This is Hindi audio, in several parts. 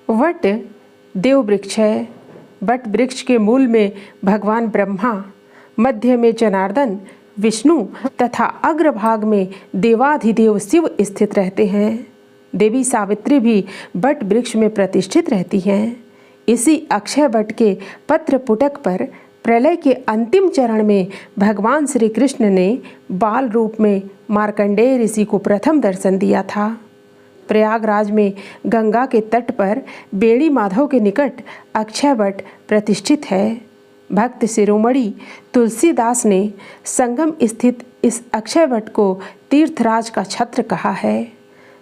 वट देव वृक्ष है। वट वृक्ष के मूल में भगवान ब्रह्मा, मध्य में जनार्दन विष्णु तथा अग्रभाग में देवाधिदेव शिव स्थित रहते हैं। देवी सावित्री भी वट वृक्ष में प्रतिष्ठित रहती हैं। इसी अक्षय वट के पत्र पुटक पर प्रलय के अंतिम चरण में भगवान श्री कृष्ण ने बाल रूप में मार्कंडेय ऋषि को प्रथम दर्शन दिया था। प्रयागराज में गंगा के तट पर बेड़ी माधव के निकट अक्षय वट प्रतिष्ठित है। भक्त शिरोमणि तुलसीदास ने संगम स्थित इस अक्षय वट को तीर्थराज का छत्र कहा है।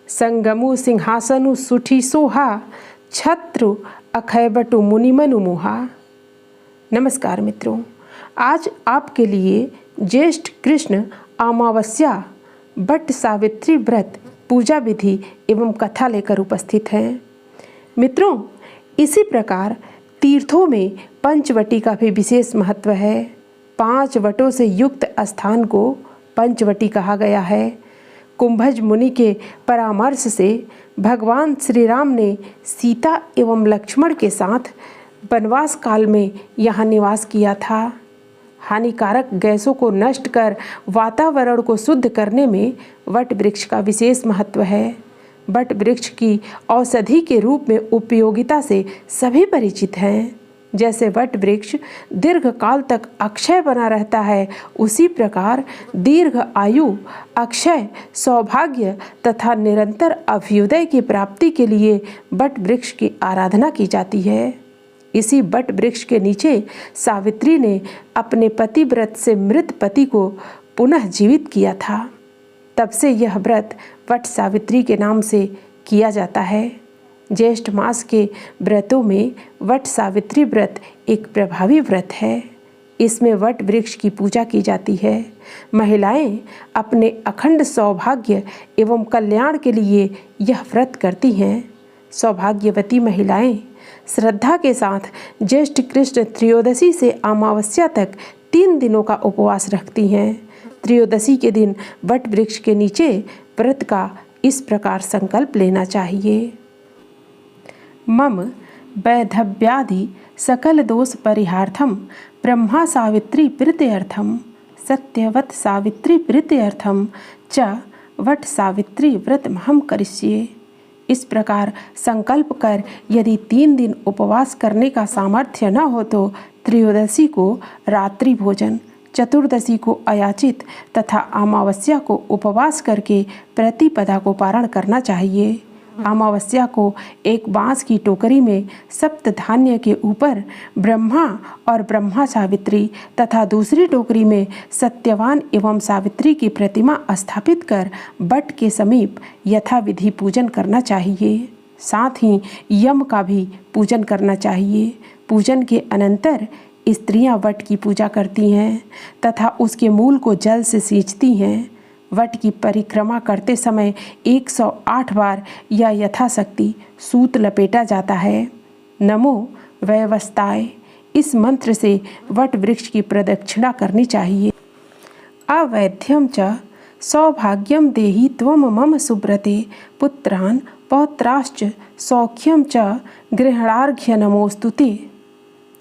संगमु सिंहासनु सुठी सोहा, छत्रु अक्षय वटु मुनिमनु मोहा। नमस्कार मित्रों, आज आपके लिए ज्येष्ठ कृष्ण अमावस्या वट सावित्री व्रत पूजा विधि एवं कथा लेकर उपस्थित हैं। मित्रों, इसी प्रकार तीर्थों में पंचवटी का भी विशेष महत्व है। 5 वटों से युक्त स्थान को पंचवटी कहा गया है। कुंभज मुनि के परामर्श से भगवान श्री राम ने सीता एवं लक्ष्मण के साथ वनवास काल में यहाँ निवास किया था। हानिकारक गैसों को नष्ट कर वातावरण को शुद्ध करने में वट वृक्ष का विशेष महत्व है। वट वृक्ष की औषधि के रूप में उपयोगिता से सभी परिचित हैं। जैसे वट वृक्ष दीर्घ काल तक अक्षय बना रहता है, उसी प्रकार दीर्घ आयु, अक्षय, सौभाग्य तथा निरंतर अभ्युदय की प्राप्ति के लिए वट वृक्ष की आराधना की जाती है। इसी वट वृक्ष के नीचे सावित्री ने अपने पतिव्रत से मृत पति को पुनः जीवित किया था। तब से यह व्रत वट सावित्री के नाम से किया जाता है। ज्येष्ठ मास के व्रतों में वट सावित्री व्रत एक प्रभावी व्रत है। इसमें वट वृक्ष की पूजा की जाती है। महिलाएं अपने अखंड सौभाग्य एवं कल्याण के लिए यह व्रत करती हैं। सौभाग्यवती महिलाएं श्रद्धा के साथ ज्येष्ठ कृष्ण त्रयोदशी से अमावस्या तक 3 दिनों का उपवास रखती हैं। त्रयोदशी के दिन वट वृक्ष के नीचे व्रत का इस प्रकार संकल्प लेना चाहिए। मम वैधव्यादि सकल दोष परिहार्थम ब्रह्मा सावित्री प्रीत्यर्थम सत्यवत सावित्री प्रीत्यर्थम च वट सावित्री व्रतमहं करिष्ये। इस प्रकार संकल्प कर यदि 3 दिन उपवास करने का सामर्थ्य न हो तो त्रयोदशी को रात्रि भोजन, चतुर्दशी को अयाचित तथा अमावस्या को उपवास करके प्रतिपदा को पारण करना चाहिए। अमावस्या को एक बांस की टोकरी में सप्त धान्य के ऊपर ब्रह्मा और ब्रह्मा सावित्री तथा दूसरी टोकरी में सत्यवान एवं सावित्री की प्रतिमा स्थापित कर वट के समीप यथाविधि पूजन करना चाहिए। साथ ही यम का भी पूजन करना चाहिए। पूजन के अनंतर स्त्रियां वट की पूजा करती हैं तथा उसके मूल को जल से सींचती हैं। वट की परिक्रमा करते समय 108 बार या यथाशक्ति सूत लपेटा जाता है। नमो वैवस्ताय, इस मंत्र से वट वृक्ष की प्रदक्षिणा करनी चाहिए। अवैध्यम च सौभाग्यम देहि त्वम मम सुब्रते पुत्रान् पौत्राश्च सौख्यम च गृहणार्घ्य नमोस्तुते।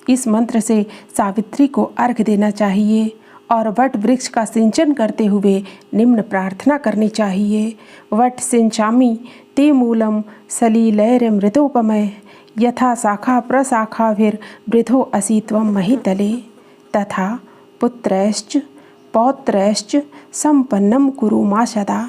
इस मंत्र से सावित्री को अर्घ्य देना चाहिए और वट वृक्ष का सिंचन करते हुए निम्न प्रार्थना करनी चाहिए। वट सिंचामि ते मूलम सलीलैर मृतोपमय यथा शाखा प्रशाखाभिर्वृधो असि त्वं महितले तथा पुत्रैश्च पौत्रैश्च संपन्नम कुरु मा सदा।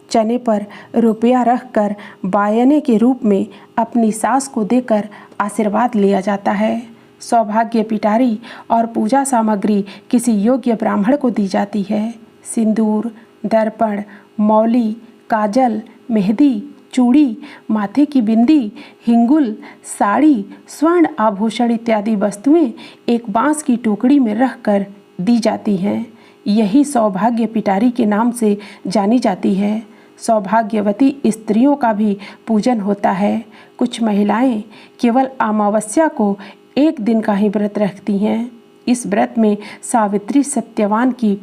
चने पर रुपया रखकर बायने के रूप में अपनी सास को देकर आशीर्वाद लिया जाता है। सौभाग्य पिटारी और पूजा सामग्री किसी योग्य ब्राह्मण को दी जाती है। सिंदूर, दर्पण, मौली, काजल, मेहंदी, चूड़ी, माथे की बिंदी, हिंगुल, साड़ी, स्वर्ण आभूषण इत्यादि वस्तुएं एक बांस की टोकरी में रखकर दी जाती हैं। यही सौभाग्य पिटारी के नाम से जानी जाती है। सौभाग्यवती स्त्रियों का भी पूजन होता है। कुछ महिलाएं केवल अमावस्या को 1 दिन का ही व्रत रखती हैं। इस व्रत में सावित्री सत्यवान की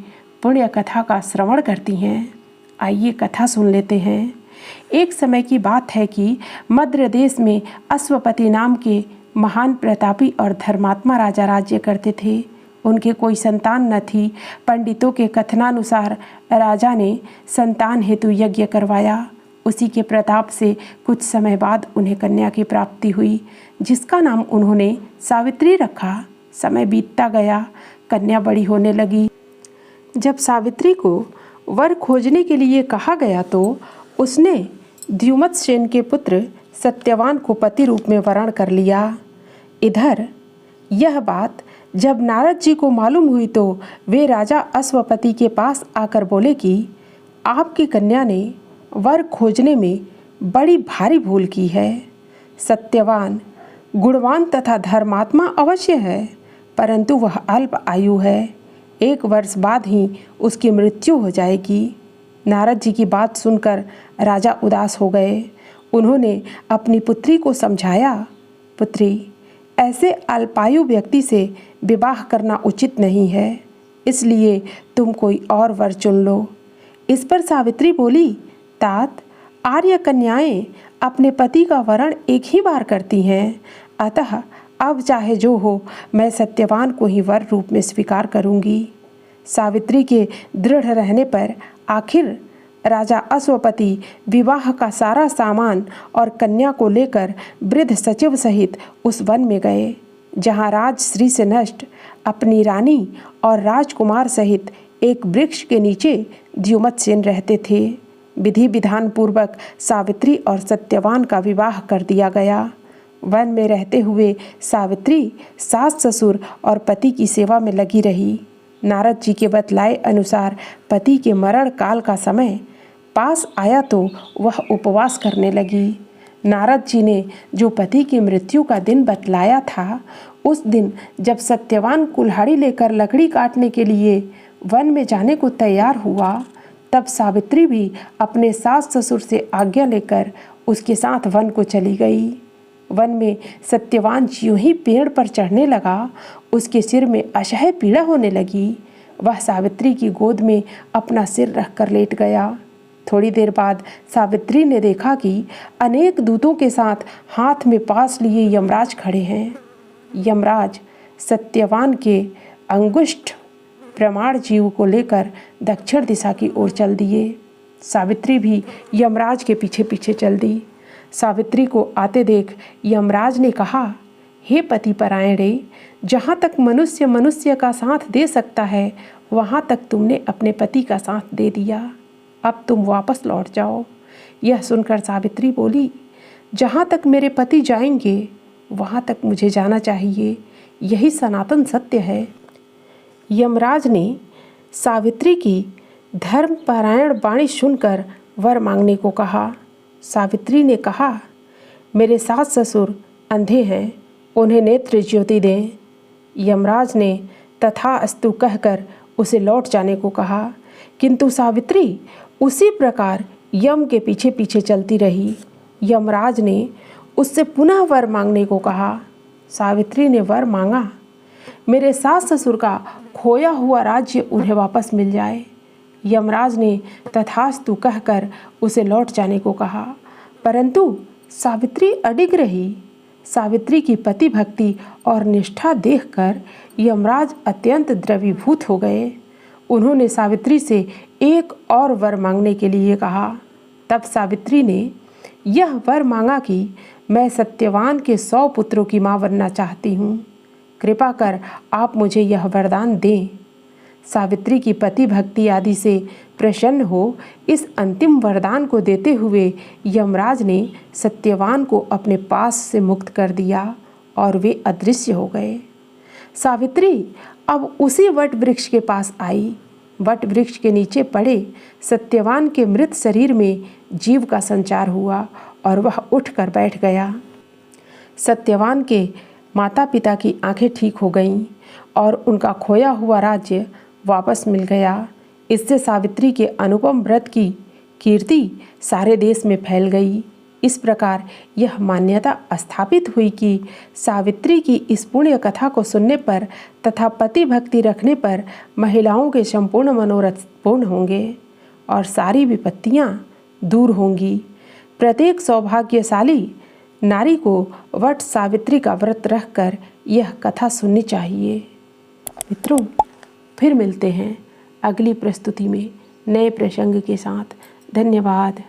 पुण्य कथा का श्रवण करती हैं। आइए कथा सुन लेते हैं। एक समय की बात है कि मद्र देश में अश्वपति नाम के महान प्रतापी और धर्मात्मा राजा राज्य करते थे। उनके कोई संतान न थी। पंडितों के कथनानुसार राजा ने संतान हेतु यज्ञ करवाया। उसी के प्रताप से कुछ समय बाद उन्हें कन्या की प्राप्ति हुई, जिसका नाम उन्होंने सावित्री रखा। समय बीतता गया, कन्या बड़ी होने लगी। जब सावित्री को वर खोजने के लिए कहा गया तो उसने द्युमत्सेन के पुत्र सत्यवान को पति रूप में वरण कर लिया। इधर यह बात जब नारद जी को मालूम हुई तो वे राजा अश्वपति के पास आकर बोले कि आपकी कन्या ने वर खोजने में बड़ी भारी भूल की है। सत्यवान गुणवान तथा धर्मात्मा अवश्य है, परंतु वह अल्प आयु है। 1 वर्ष बाद ही उसकी मृत्यु हो जाएगी। नारद जी की बात सुनकर राजा उदास हो गए। उन्होंने अपनी पुत्री को समझाया, पुत्री, ऐसे अल्पायु व्यक्ति से विवाह करना उचित नहीं है, इसलिए तुम कोई और वर चुन लो। इस पर सावित्री बोली, तात, आर्य कन्याएं अपने पति का वरण एक ही बार करती हैं, अतः अब चाहे जो हो मैं सत्यवान को ही वर रूप में स्वीकार करूंगी। सावित्री के दृढ़ रहने पर आखिर राजा अश्वपति विवाह का सारा सामान और कन्या को लेकर वृद्ध सचिव सहित उस वन में गए, जहाँ राज श्री से नष्ट अपनी रानी और राजकुमार सहित एक वृक्ष के नीचे द्युमत्सेन रहते थे। विधि विधान पूर्वक सावित्री और सत्यवान का विवाह कर दिया गया। वन में रहते हुए सावित्री सास ससुर और पति की सेवा में लगी रही। नारद जी के बतलाए अनुसार पति के मरण काल का समय पास आया तो वह उपवास करने लगी। नारद जी ने जो पति की मृत्यु का दिन बतलाया था, उस दिन जब सत्यवान कुल्हाड़ी लेकर लकड़ी काटने के लिए वन में जाने को तैयार हुआ, तब सावित्री भी अपने सास ससुर से आज्ञा लेकर उसके साथ वन को चली गई। वन में सत्यवान ज्यों ही पेड़ पर चढ़ने लगा, उसके सिर में असह्य पीड़ा होने लगी। वह सावित्री की गोद में अपना सिर रखकर लेट गया। थोड़ी देर बाद सावित्री ने देखा कि अनेक दूतों के साथ हाथ में पास लिए यमराज खड़े हैं। यमराज सत्यवान के अंगुष्ठ प्रमाण जीव को लेकर दक्षिण दिशा की ओर चल दिए। सावित्री भी यमराज के पीछे पीछे चल दी। सावित्री को आते देख यमराज ने कहा, हे पति परायणे, जहाँ तक मनुष्य मनुष्य का साथ दे सकता है, वहाँ तक तुमने अपने पति का साथ दे दिया। अब तुम वापस लौट जाओ। यह सुनकर सावित्री बोली, जहाँ तक मेरे पति जाएंगे वहाँ तक मुझे जाना चाहिए, यही सनातन सत्य है। यमराज ने सावित्री की धर्मपरायण वाणी सुनकर वर मांगने को कहा। सावित्री ने कहा, मेरे सास ससुर अंधे हैं, उन्हें नेत्र ज्योति दें। यमराज ने तथास्तु कहकर उसे लौट जाने को कहा, किंतु सावित्री उसी प्रकार यम के पीछे पीछे चलती रही। यमराज ने उससे पुनः वर मांगने को कहा। सावित्री ने वर मांगा, मेरे सास ससुर का खोया हुआ राज्य उन्हें वापस मिल जाए। यमराज ने तथास्तु कहकर उसे लौट जाने को कहा, परंतु सावित्री अडिग रही। सावित्री की पति भक्ति और निष्ठा देखकर यमराज अत्यंत द्रवीभूत हो गए। उन्होंने सावित्री से एक और वर मांगने के लिए कहा। तब सावित्री ने यह वर मांगा कि मैं सत्यवान के 100 पुत्रों की माँ बनना चाहती हूँ, कृपा कर आप मुझे यह वरदान दें। सावित्री की पति भक्ति आदि से प्रसन्न हो इस अंतिम वरदान को देते हुए यमराज ने सत्यवान को अपने पास से मुक्त कर दिया और वे अदृश्य हो गए। सावित्री अब उसी वट वृक्ष के पास आई। वट वृक्ष के नीचे पड़े सत्यवान के मृत शरीर में जीव का संचार हुआ और वह उठकर बैठ गया। सत्यवान के माता पिता की आंखें ठीक हो गईं और उनका खोया हुआ राज्य वापस मिल गया। इससे सावित्री के अनुपम व्रत की कीर्ति सारे देश में फैल गई। इस प्रकार यह मान्यता स्थापित हुई कि सावित्री की इस पुण्य कथा को सुनने पर तथा पति भक्ति रखने पर महिलाओं के संपूर्ण मनोरथ पूर्ण होंगे और सारी विपत्तियाँ दूर होंगी। प्रत्येक सौभाग्यशाली नारी को वट सावित्री का व्रत रखकर यह कथा सुननी चाहिए। मित्रों, फिर मिलते हैं अगली प्रस्तुति में नए प्रसंग के साथ। धन्यवाद।